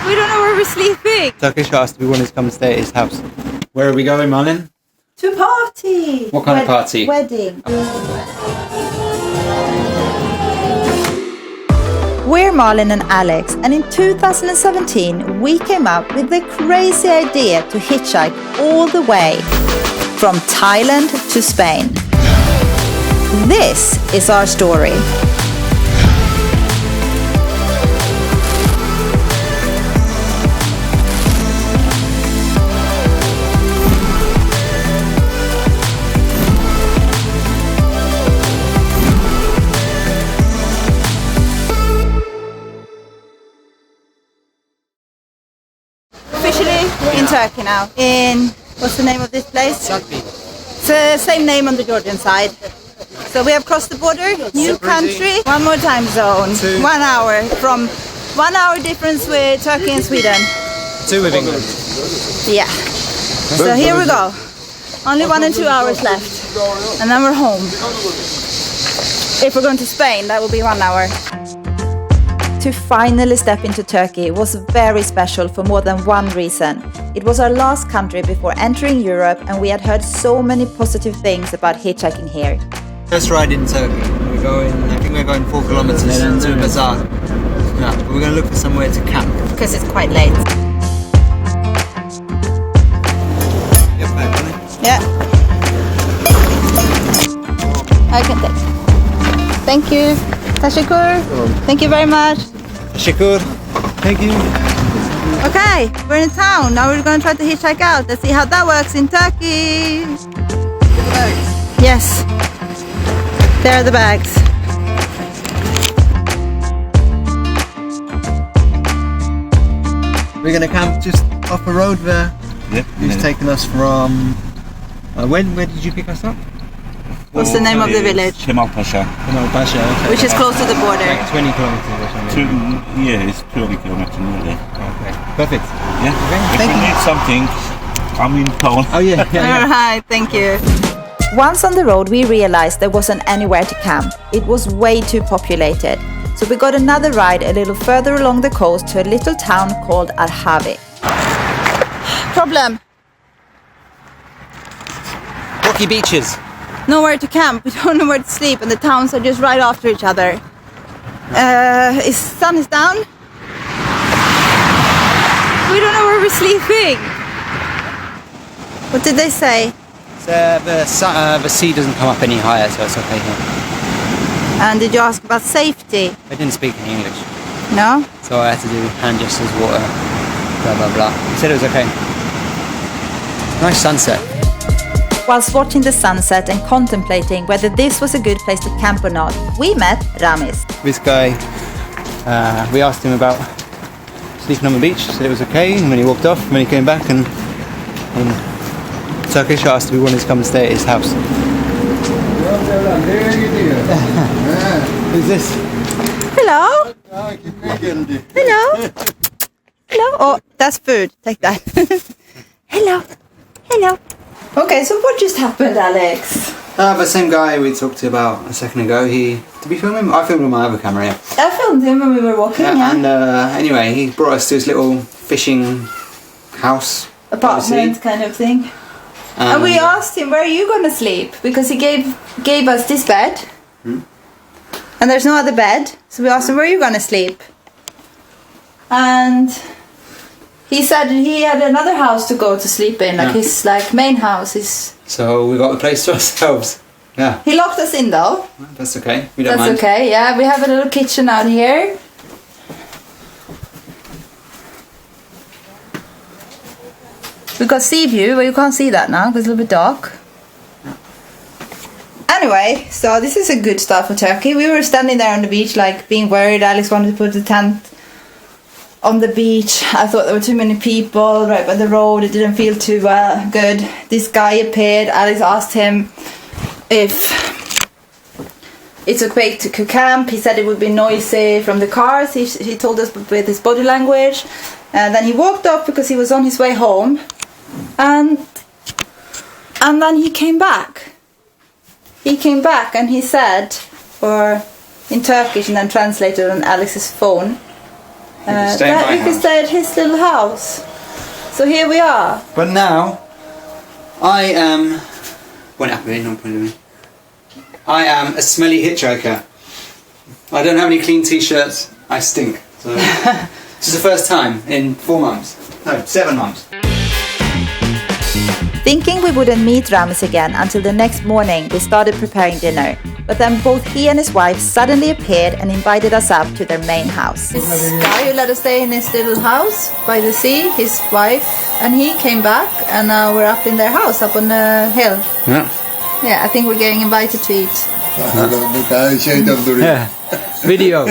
We don't know where we're sleeping. Turkish asked if we wanted to come and stay at his house. Where are we going, Marlin? To a party. What kind of party? Wedding. We're Marlin and Alex, and in 2017 we came up with the crazy idea to hitchhike all the way from Thailand to Spain. This is our story. In Turkey now. In, what's the name of this place? It's the same name on the Georgian side. So we have crossed the border, new country, one more time zone, 1 hour, from 1 hour difference with Turkey and Sweden. 2 with England. Yeah. So here we go. Only 1 and 2 hours left. And then we're home. If we're going to Spain, that will be 1 hour. To finally step into Turkey was very special for more than one reason. It was our last country before entering Europe, and we had heard so many positive things about hitchhiking here. First ride in Turkey. I think we're going 4 kilometers to a bazaar. Yeah, but we're going to look for somewhere to camp. Because it's quite late. Yeah. I can take. Thank you. Tashakur. Thank you very much. Tashakur. Thank you. Okay, we're in town. Now we're going to try to hitchhike out. Let's see how that works in Turkey. Yes. There are the bags. We're going to camp just off a road there. Yep. He's taken us from... where did you pick us up? What's the name of the village? Kemal Pasha. Kemal Pasha, okay. Which is close to the border. Like 20 kilometers or something. Yeah, it's 20 kilometers nearly. Okay, perfect. Yeah. Okay, if thank you you. need something, I'm in town. Oh yeah, All right, thank you. Once on the road, we realized there wasn't anywhere to camp. It was way too populated. So we got another ride a little further along the coast to a little town called Arhavi. Problem. Rocky beaches. Nowhere to camp, we don't know where to sleep, and the towns are just right after each other. Sun is down. We don't know where we're sleeping. What did they say? The sea doesn't come up any higher, so it's okay here. And did you ask about safety? I didn't speak any English, No? so I had to do hand gestures, water, blah blah blah. He said it was okay. Nice sunset. Whilst watching the sunset and contemplating whether this was a good place to camp or not, we met Ramis. This guy, we asked him about sleeping on the beach, said it was okay, and when he walked off, when he came back, and in Turkish asked if we wanted to come and stay at his house. Who's this? Hello? Hello? Hello? Oh, that's food. Take that. Hello? Hello? Okay, so what just happened, Alex? The same guy we talked to about a second ago, did we film him? I filmed him on my other camera, yeah. I filmed him when we were walking, yeah. And anyway, he brought us to his little fishing house. Apartment kind of thing. And we asked him, where are you going to sleep? Because he gave us this bed. And there's no other bed. So we asked him, where are you going to sleep? And he said he had another house to go to sleep in, like his main house. So we got the place to ourselves. Yeah. He locked us in though. That's okay. We don't mind. That's okay, yeah. We have a little kitchen out here. We got sea view, but you can't see that now because it's a little bit dark. Anyway, so this is a good start for Turkey. We were standing there on the beach, being worried. Alex wanted to put the tent on the beach. I thought there were too many people right by the road. It didn't feel too good. This guy appeared. Alex asked him if it's okay to camp. He said it would be noisy from the cars. He told us with his body language. And then he walked off because he was on his way home. And then he came back. He came back and he said, or in Turkish and then translated on Alex's phone, Stay in my we could house. stay at his little house. So here we are. But now, I am... I am a smelly hitchhiker. I don't have any clean t-shirts. I stink. So this is the first time in 4 months. No, 7 months. Thinking we wouldn't meet Ramis again until the next morning, we started preparing dinner. But then both he and his wife suddenly appeared and invited us up to their main house. This guy who let us stay in his little house by the sea, his wife and he came back, and now we're up in their house, up on the hill. Yeah. Yeah, I think we're getting invited to eat. Yeah. Video.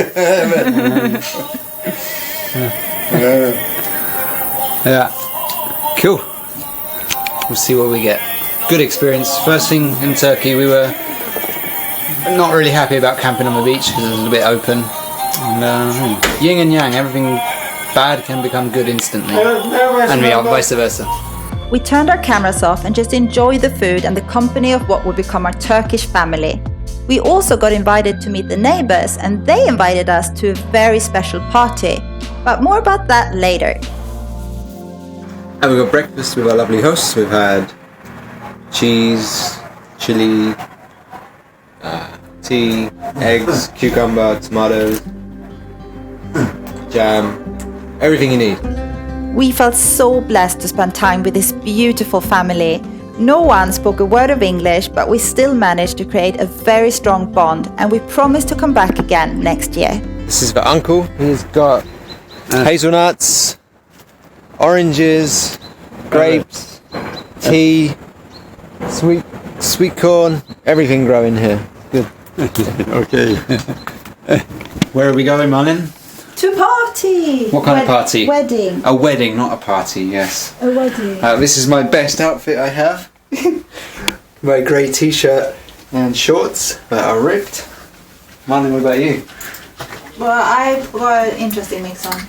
Yeah. Cool. We'll see what we get. Good experience. First thing in Turkey, we were not really happy about camping on the beach because it was a bit open. And yin and yang, everything bad can become good instantly. And vice versa. We turned our cameras off and just enjoyed the food and the company of what would become our Turkish family. We also got invited to meet the neighbors, and they invited us to a very special party. But more about that later. And we got breakfast with our lovely hosts. We've had cheese, chili, tea, eggs, cucumber, tomatoes, jam, everything you need. We felt so blessed to spend time with this beautiful family. No one spoke a word of English, but we still managed to create a very strong bond, and we promised to come back again next year. This is for Uncle. He's got hazelnuts, oranges, grapes, tea, sweet corn, everything growing here. Good. Okay. Where are we going, Malin? To party! What kind of party? Wedding. A wedding, not a party, yes. A wedding. This is my best outfit I have. My grey t-shirt and shorts that are ripped. Malin, what about you? Well, I've got an interesting mix on.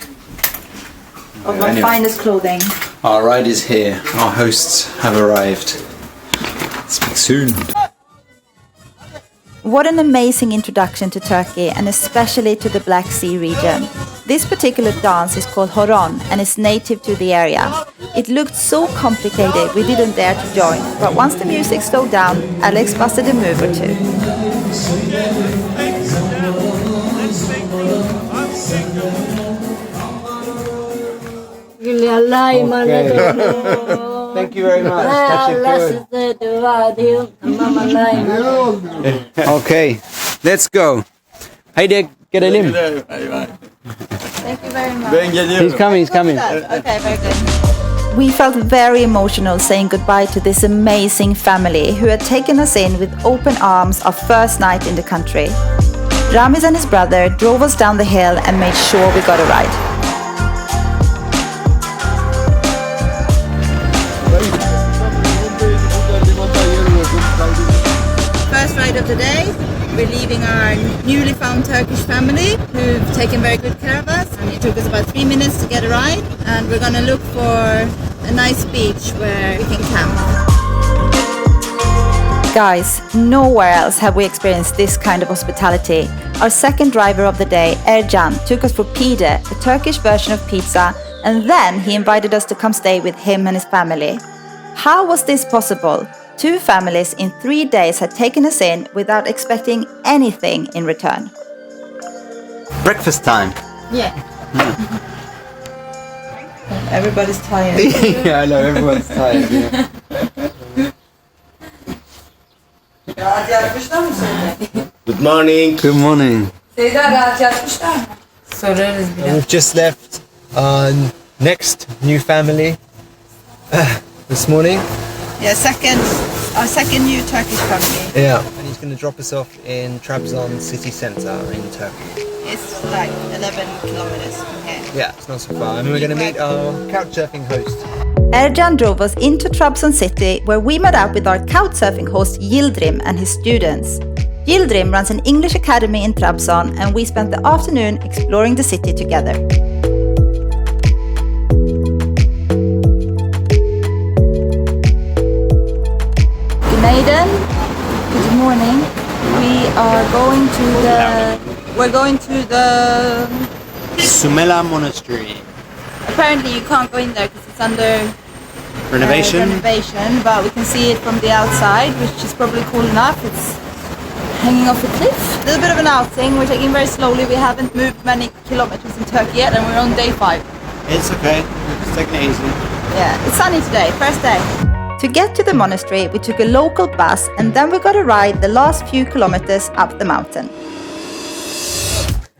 Of my Anyway. finest clothing. Our ride is here. Our hosts have arrived. Speak soon. What an amazing introduction to Turkey, and especially to the Black Sea region. This particular dance is called horon and is native to the area. It looked so complicated we didn't dare to join, but once the music slowed down, Alex busted a move or two. Thank you very much. Okay, let's go. Haydi gelelim. Thank you very much. He's coming. Okay, very good. We felt very emotional saying goodbye to this amazing family who had taken us in with open arms our first night in the country. Ramis and his brother drove us down the hill and made sure we got a ride. First ride of the day. We're leaving our newly found Turkish family who've taken very good care of us, and it took us about 3 minutes to get a ride, and we're gonna look for a nice beach where we can camp. Guys, nowhere else have we experienced this kind of hospitality. Our second driver of the day, Ercan, took us for pide, a Turkish version of pizza, and then he invited us to come stay with him and his family. How was this possible? 2 families in 3 days had taken us in without expecting anything in return. Breakfast time. Yeah. Everybody's tired. Yeah, I know, everyone's tired. Yeah. Good morning. Good morning. Sorarız biraz. We've just left our next new family this morning. Yeah, our second new Turkish family. Yeah. And he's going to drop us off in Trabzon city centre in Turkey. It's like 11 kilometers from here. Yeah, it's not so far. And we're going to meet our couchsurfing host. Ercan drove us into Trabzon city, where we met up with our couchsurfing host Yildirim and his students. Yildirim runs an English academy in Trabzon, and we spent the afternoon exploring the city together. Günaydın. Good morning. We're going to the Sumela Monastery. Apparently you can't go in there because it's under Renovation. but we can see it from the outside, which is probably cool enough. It's hanging off a cliff. A little bit of an outing. We're taking very slowly. We haven't moved many kilometers in Turkey yet, and we're on day 5. It's okay. We're just taking it easy. Yeah, it's sunny today, first day. To get to the monastery, we took a local bus, and then we got a ride the last few kilometers up the mountain.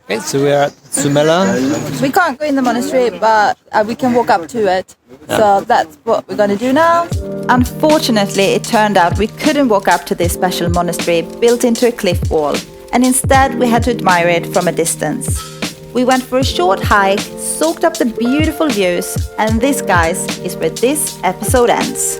Okay, so we're at Sumela. We can't go in the monastery, but we can walk up to it. So that's what we're going to do now. Unfortunately, it turned out we couldn't walk up to this special monastery built into a cliff wall, and instead we had to admire it from a distance. We went for a short hike, soaked up the beautiful views, and this, guys, is where this episode ends.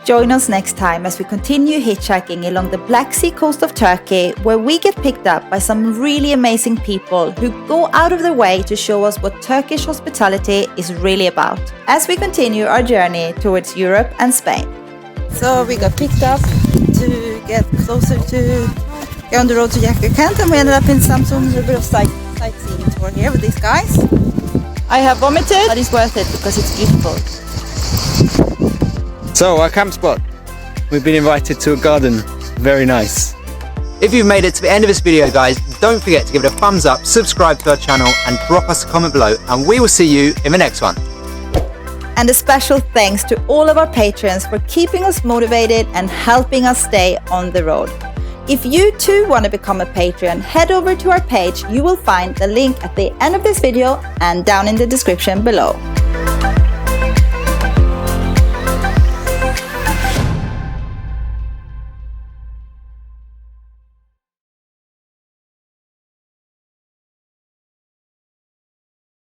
Join us next time as we continue hitchhiking along the Black Sea coast of Turkey, where we get picked up by some really amazing people who go out of their way to show us what Turkish hospitality is really about, as we continue our journey towards Europe and Spain. So we got picked up to get closer to go on the road to Kent, and we ended up in Samsun, a bit of sightseeing tour here with these guys. I have vomited, but it's worth it because it's beautiful. So, our camp spot. We've been invited to a garden. Very nice. If you've made it to the end of this video, guys, don't forget to give it a thumbs up, subscribe to our channel, and drop us a comment below, and we will see you in the next one. And a special thanks to all of our patrons for keeping us motivated and helping us stay on the road. If you too want to become a patron, head over to our page. You will find the link at the end of this video and down in the description below.